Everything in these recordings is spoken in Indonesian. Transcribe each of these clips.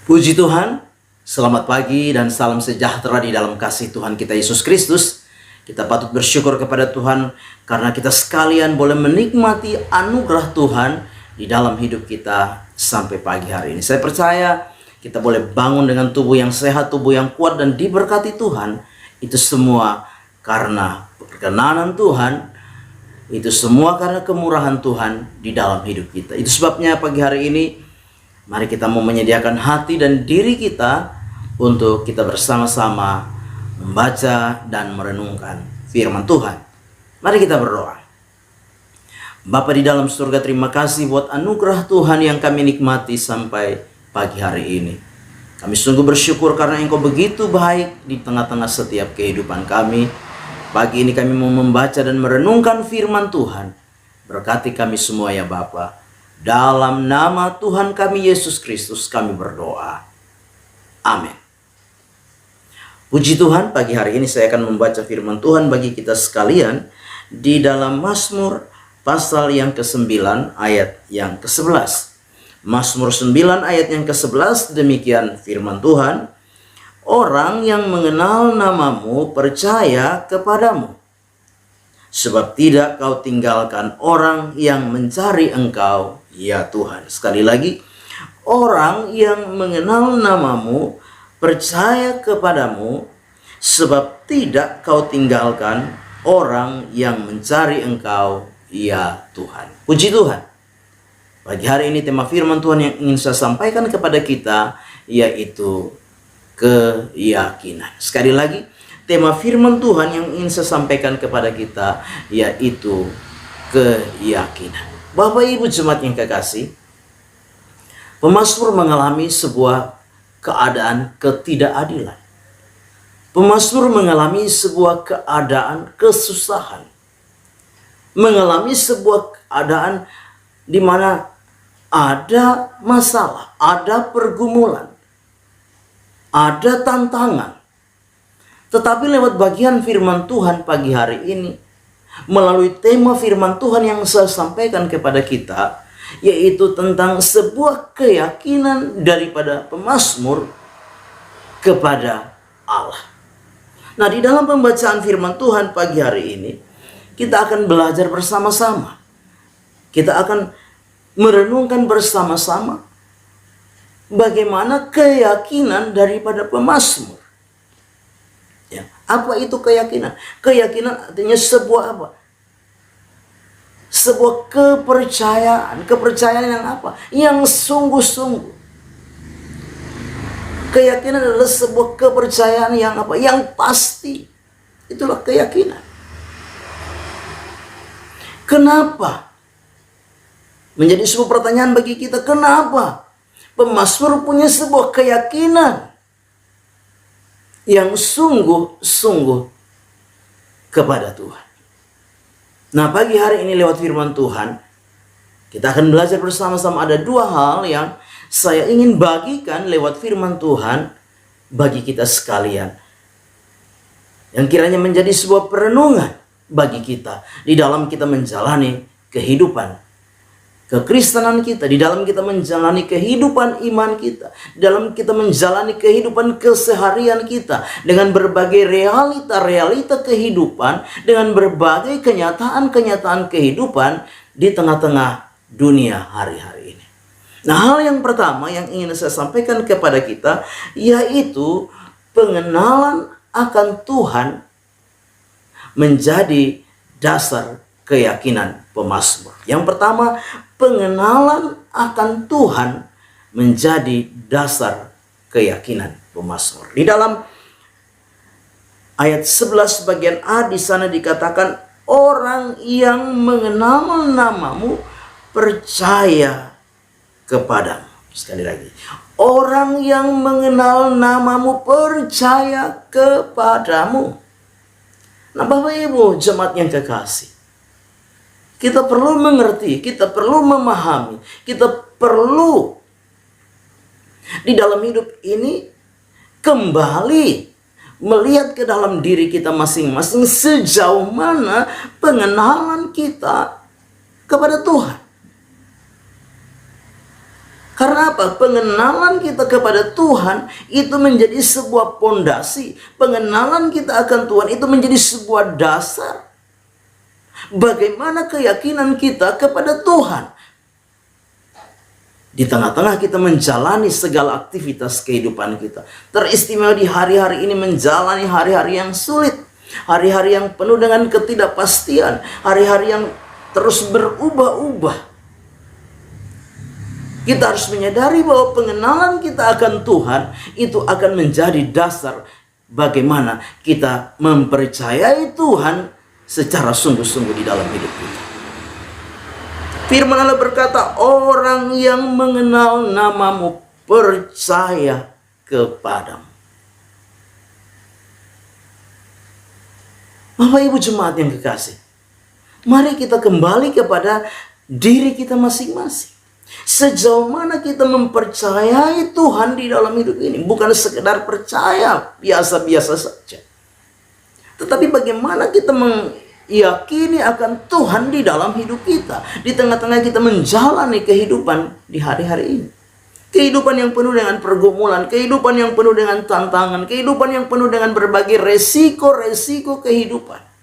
Puji Tuhan, selamat pagi dan salam sejahtera di dalam kasih Tuhan kita Yesus Kristus. Kita patut bersyukur kepada Tuhan karena kita sekalian boleh menikmati anugerah Tuhan di dalam hidup kita sampai pagi hari ini. Saya percaya kita boleh bangun dengan tubuh yang sehat, tubuh yang kuat dan diberkati Tuhan. Itu semua karena perkenanan Tuhan, itu semua karena kemurahan Tuhan di dalam hidup kita. Itu sebabnya pagi hari ini mari kita mau menyediakan hati dan diri kita untuk kita bersama-sama membaca dan merenungkan firman Tuhan. Mari kita berdoa. Bapa di dalam surga, terima kasih buat anugerah Tuhan yang kami nikmati sampai pagi hari ini. Kami sungguh bersyukur karena Engkau begitu baik di tengah-tengah setiap kehidupan kami. Pagi ini kami mau membaca dan merenungkan firman Tuhan. Berkati kami semua ya Bapa. Dalam nama Tuhan kami Yesus Kristus kami berdoa. Amin. Puji Tuhan, pagi hari ini saya akan membaca firman Tuhan bagi kita sekalian di dalam Mazmur pasal yang ke-9 ayat yang ke-11. Mazmur 9 ayat yang ke-11, demikian firman Tuhan. Orang yang mengenal namamu percaya kepadamu, sebab tidak kau tinggalkan orang yang mencari Engkau, ya Tuhan. Sekali lagi, orang yang mengenal namamu percaya kepadamu, sebab tidak kau tinggalkan orang yang mencari Engkau, ya Tuhan. Puji Tuhan. Pagi hari ini tema firman Tuhan yang ingin saya sampaikan kepada kita yaitu keyakinan. Sekali lagi, tema firman Tuhan yang ingin saya sampaikan kepada kita yaitu keyakinan. Bapak Ibu jemaat yang kekasih, pemazmur mengalami sebuah keadaan ketidakadilan. Pemazmur mengalami sebuah keadaan kesusahan. Mengalami sebuah keadaan di mana ada masalah, ada pergumulan, ada tantangan. Tetapi lewat bagian firman Tuhan pagi hari ini, melalui tema firman Tuhan yang saya sampaikan kepada kita, yaitu tentang sebuah keyakinan daripada pemazmur kepada Allah. Nah, di dalam pembacaan firman Tuhan pagi hari ini, kita akan belajar bersama-sama. Kita akan merenungkan bersama-sama bagaimana keyakinan daripada pemazmur. Ya, apa itu keyakinan? Keyakinan artinya sebuah apa? Sebuah kepercayaan. Kepercayaan yang apa? Yang sungguh-sungguh. Keyakinan adalah sebuah kepercayaan yang apa? Yang pasti. Itulah keyakinan. Kenapa? Menjadi sebuah pertanyaan bagi kita. Kenapa pemazmur punya sebuah keyakinan yang sungguh-sungguh kepada Tuhan? Nah, pagi hari ini lewat firman Tuhan, kita akan belajar bersama-sama. Ada dua hal yang saya ingin bagikan lewat firman Tuhan bagi kita sekalian, yang kiranya menjadi sebuah perenungan bagi kita di dalam kita menjalani kehidupan kekristenan kita, di dalam kita menjalani kehidupan iman kita, di dalam kita menjalani kehidupan keseharian kita, dengan berbagai realita-realita kehidupan, dengan berbagai kenyataan-kenyataan kehidupan di tengah-tengah dunia hari-hari ini. Nah, hal yang pertama yang ingin saya sampaikan kepada kita yaitu pengenalan akan Tuhan menjadi dasar keyakinan pemazmur. Yang pertama, pengenalan akan Tuhan menjadi dasar keyakinan pemazmur. Di dalam ayat 11 bagian A di sana dikatakan, orang yang mengenal namamu percaya kepadamu. Sekali lagi, orang yang mengenal namamu percaya kepadamu. Nah, Bapak Ibu jemaat yang kekasih, kita perlu mengerti, kita perlu memahami, kita perlu di dalam hidup ini kembali melihat ke dalam diri kita masing-masing sejauh mana pengenalan kita kepada Tuhan. Karena apa? Pengenalan kita kepada Tuhan itu menjadi sebuah pondasi. Pengenalan kita akan Tuhan itu menjadi sebuah dasar. Bagaimana keyakinan kita kepada Tuhan? Di tengah-tengah kita menjalani segala aktivitas kehidupan kita. Teristimewa di hari-hari ini menjalani hari-hari yang sulit. Hari-hari yang penuh dengan ketidakpastian. Hari-hari yang terus berubah-ubah. Kita harus menyadari bahwa pengenalan kita akan Tuhan itu akan menjadi dasar bagaimana kita mempercayai Tuhan secara sungguh-sungguh di dalam hidup kita. Firman Allah berkata, orang yang mengenal namamu percaya kepadamu. Bapak Ibu jemaat yang kekasih, mari kita kembali kepada diri kita masing-masing. Sejauh mana kita mempercayai Tuhan di dalam hidup ini. Bukan sekedar percaya biasa-biasa saja, tetapi bagaimana kita meyakini akan Tuhan di dalam hidup kita. Di tengah-tengah kita menjalani kehidupan di hari-hari ini. Kehidupan yang penuh dengan pergumulan, kehidupan yang penuh dengan tantangan, kehidupan yang penuh dengan berbagai resiko-resiko kehidupan.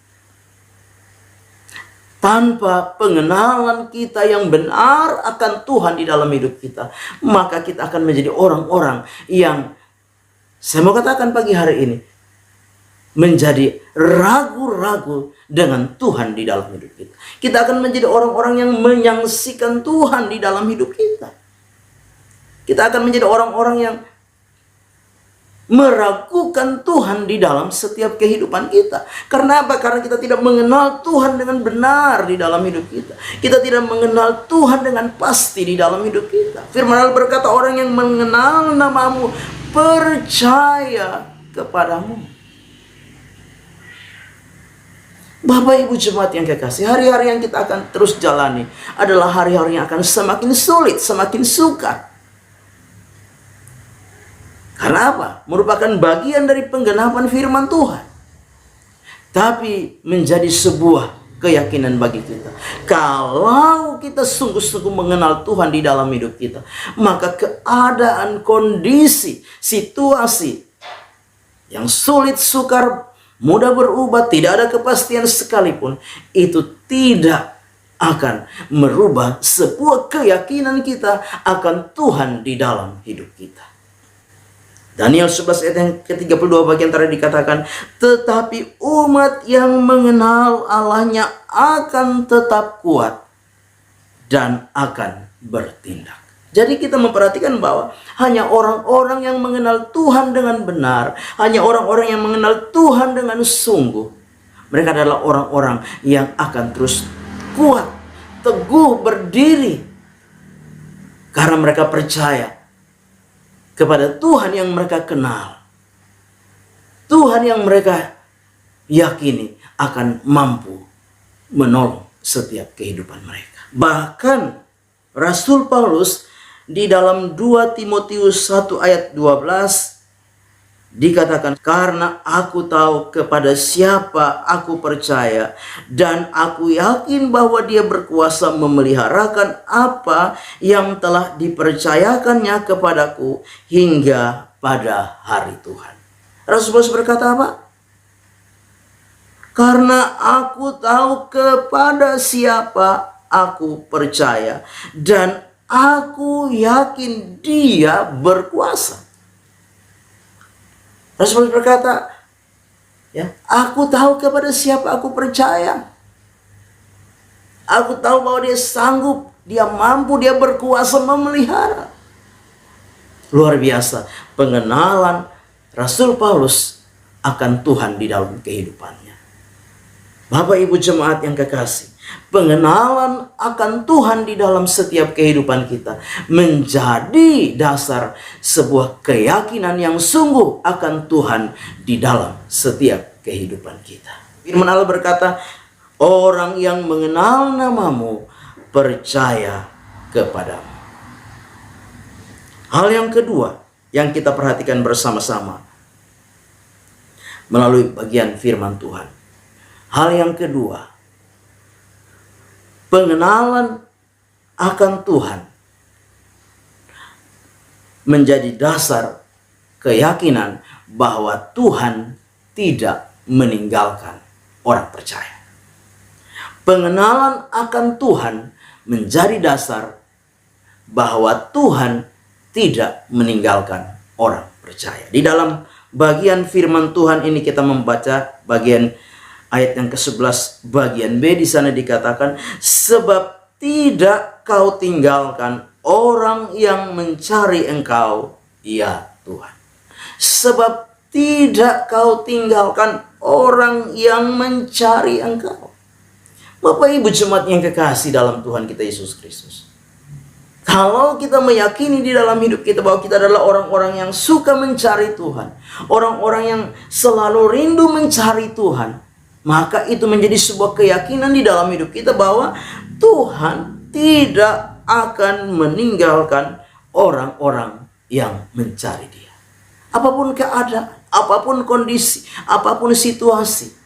Tanpa pengenalan kita yang benar akan Tuhan di dalam hidup kita, maka kita akan menjadi orang-orang yang, saya mau katakan pagi hari ini, menjadi ragu-ragu dengan Tuhan di dalam hidup kita. Kita akan menjadi orang-orang yang menyaksikan Tuhan di dalam hidup kita. Kita akan menjadi orang-orang yang meragukan Tuhan di dalam setiap kehidupan kita. Karena apa? Karena kita tidak mengenal Tuhan dengan benar di dalam hidup kita. Kita tidak mengenal Tuhan dengan pasti di dalam hidup kita. Firman Allah berkata, orang yang mengenal namamu percaya kepadamu. Bapak Ibu jemaat yang kekasih, hari-hari yang kita akan terus jalani adalah hari-hari yang akan semakin sulit, semakin sukar. Karena apa? Merupakan bagian dari penggenapan firman Tuhan. Tapi menjadi sebuah keyakinan bagi kita. Kalau kita sungguh-sungguh mengenal Tuhan di dalam hidup kita, maka keadaan, kondisi, situasi yang sulit, sukar, mudah berubah, tidak ada kepastian sekalipun, itu tidak akan merubah sebuah keyakinan kita akan Tuhan di dalam hidup kita. Daniel 11 ayat yang ke-32 bagian terakhir dikatakan, tetapi umat yang mengenal Allahnya akan tetap kuat dan akan bertindak. Jadi kita memperhatikan bahwa hanya orang-orang yang mengenal Tuhan dengan benar, hanya orang-orang yang mengenal Tuhan dengan sungguh, mereka adalah orang-orang yang akan terus kuat, teguh, berdiri, karena mereka percaya kepada Tuhan yang mereka kenal. Tuhan yang mereka yakini akan mampu menolong setiap kehidupan mereka. Bahkan Rasul Paulus di dalam 2 Timotius 1 ayat 12 dikatakan, karena aku tahu kepada siapa aku percaya dan aku yakin bahwa dia berkuasa memeliharakan apa yang telah dipercayakannya kepadaku hingga pada hari Tuhan. Rasul Paulus berkata apa? Karena aku tahu kepada siapa aku percaya dan aku yakin dia berkuasa. Rasul berkata, ya, aku tahu kepada siapa aku percaya. Aku tahu bahwa dia sanggup, dia mampu, dia berkuasa memelihara. Luar biasa pengenalan Rasul Paulus akan Tuhan di dalam kehidupannya. Bapak Ibu jemaat yang kekasih, pengenalan akan Tuhan di dalam setiap kehidupan kita menjadi dasar sebuah keyakinan yang sungguh akan Tuhan di dalam setiap kehidupan kita. Firman Allah berkata, orang yang mengenal namamu percaya kepadamu. Hal yang kedua yang kita perhatikan bersama-sama melalui bagian firman Tuhan. Hal yang kedua, pengenalan akan Tuhan menjadi dasar keyakinan bahwa Tuhan tidak meninggalkan orang percaya. Pengenalan akan Tuhan menjadi dasar bahwa Tuhan tidak meninggalkan orang percaya. Di dalam bagian firman Tuhan ini kita membaca bagian ayat yang ke-11 bagian B, di sana dikatakan, sebab tidak kau tinggalkan orang yang mencari Engkau, ya Tuhan. Sebab tidak kau tinggalkan orang yang mencari Engkau. Bapak Ibu jemaat yang kekasih dalam Tuhan kita Yesus Kristus, kalau kita meyakini di dalam hidup kita bahwa kita adalah orang-orang yang suka mencari Tuhan, orang-orang yang selalu rindu mencari Tuhan, maka itu menjadi sebuah keyakinan di dalam hidup kita bahwa Tuhan tidak akan meninggalkan orang-orang yang mencari Dia. Apapun keadaan, apapun kondisi, apapun situasi,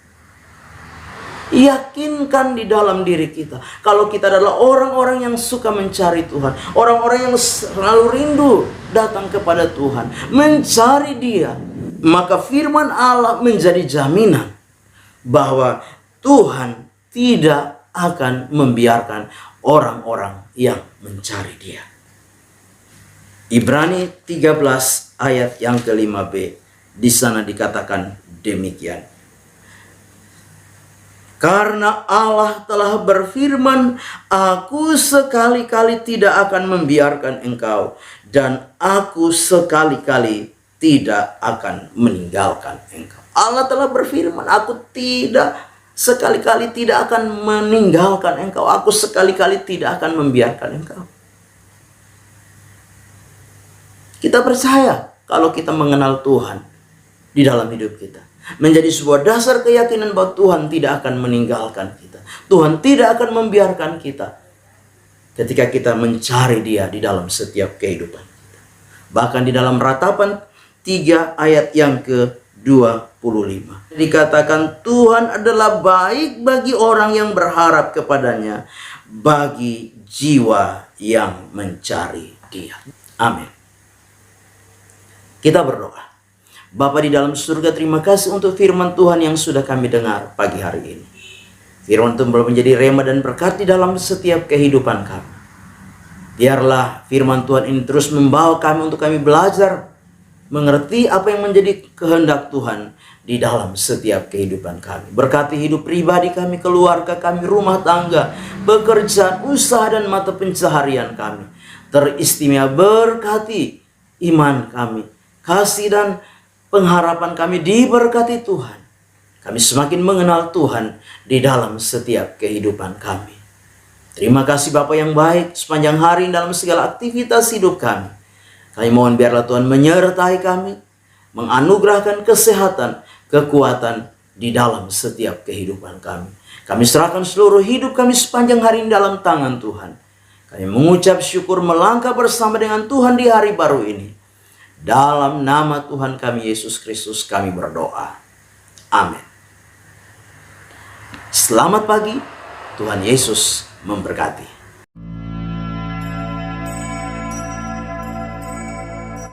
yakinkan di dalam diri kita kalau kita adalah orang-orang yang suka mencari Tuhan, orang-orang yang selalu rindu datang kepada Tuhan, mencari Dia, maka firman Allah menjadi jaminan bahwa Tuhan tidak akan membiarkan orang-orang yang mencari Dia. Ibrani 13 ayat yang ke-5b, di sana dikatakan demikian. Karena Allah telah berfirman, aku sekali-kali tidak akan membiarkan engkau, dan aku sekali-kali tidak akan meninggalkan engkau. Allah telah berfirman, aku sekali-kali tidak akan meninggalkan engkau, aku sekali-kali tidak akan membiarkan engkau. Kita percaya kalau kita mengenal Tuhan di dalam hidup kita, menjadi sebuah dasar keyakinan bahwa Tuhan tidak akan meninggalkan kita. Tuhan tidak akan membiarkan kita ketika kita mencari Dia di dalam setiap kehidupan kita. Bahkan di dalam Ratapan 3 ayat yang ke-25 dikatakan, Tuhan adalah baik bagi orang yang berharap kepadanya, bagi jiwa yang mencari Dia. Amin. Kita berdoa. Bapa di dalam surga, terima kasih untuk firman Tuhan yang sudah kami dengar pagi hari ini. Firman Tuhan boleh menjadi rema dan berkat di dalam setiap kehidupan kami. Biarlah firman Tuhan ini terus membawa kami untuk kami belajar, mengerti apa yang menjadi kehendak Tuhan di dalam setiap kehidupan kami. Berkati hidup pribadi kami, keluarga kami, rumah tangga, pekerjaan, usaha dan mata pencaharian kami. Teristimewa berkati iman kami, kasih dan pengharapan kami diberkati Tuhan. Kami semakin mengenal Tuhan di dalam setiap kehidupan kami. Terima kasih Bapa yang baik, sepanjang hari dalam segala aktivitas hidup kami. Kami mohon biarlah Tuhan menyertai kami, menganugerahkan kesehatan, kekuatan di dalam setiap kehidupan kami. Kami serahkan seluruh hidup kami sepanjang hari ini dalam tangan Tuhan. Kami mengucap syukur melangkah bersama dengan Tuhan di hari baru ini. Dalam nama Tuhan kami Yesus Kristus kami berdoa. Amin. Selamat pagi, Tuhan Yesus memberkati.